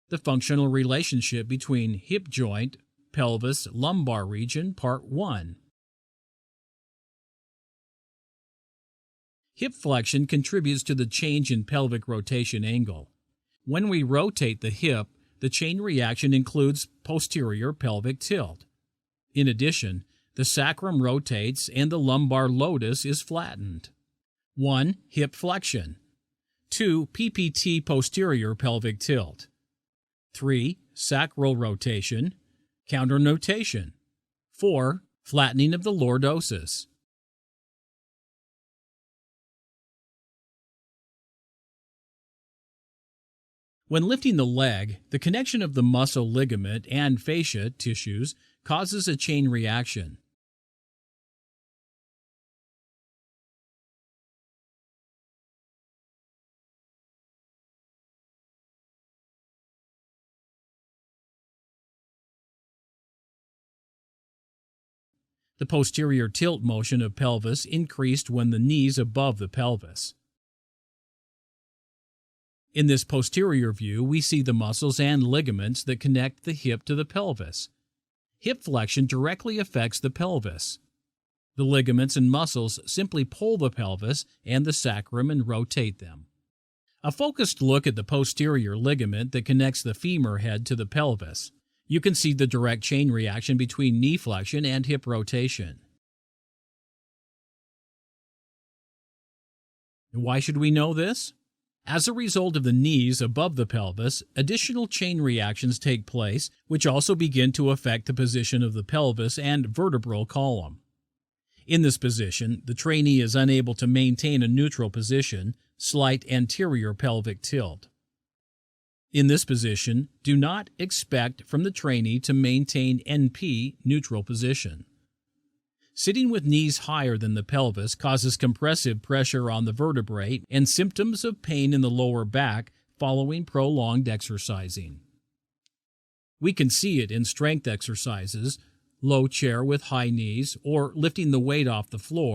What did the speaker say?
The functional relationship between hip joint, pelvis, lumbar region, Part 1. Hip flexion contributes to the change in pelvic rotation angle. When we rotate the hip, the chain reaction includes posterior pelvic tilt. In addition, the sacrum rotates and the lumbar lotus is flattened. 1. Hip flexion. 2. PPT posterior pelvic tilt. 3. Sacral rotation. Counter notation. 4. Flattening of the lordosis. When lifting the leg, the connection of the muscle ligament and fascia tissues causes a chain reaction. The posterior tilt motion of pelvis increased when the knees above the pelvis. In this posterior view, we see the muscles and ligaments that connect the hip to the pelvis. Hip flexion directly affects the pelvis. The ligaments and muscles simply pull the pelvis and the sacrum and rotate them. A focused look at the posterior ligament that connects the femur head to the pelvis. You can see the direct chain reaction between knee flexion and hip rotation. Why should we know this? As a result of the knees above the pelvis, additional chain reactions take place, which also begin to affect the position of the pelvis and vertebral column. In this position, the trainee is unable to maintain a neutral position, slight anterior pelvic tilt. In this position, do not expect from the trainee to maintain NP, neutral position. Sitting with knees higher than the pelvis causes compressive pressure on the vertebrae and symptoms of pain in the lower back following prolonged exercising. We can see it in strength exercises, low chair with high knees, or lifting the weight off the floor.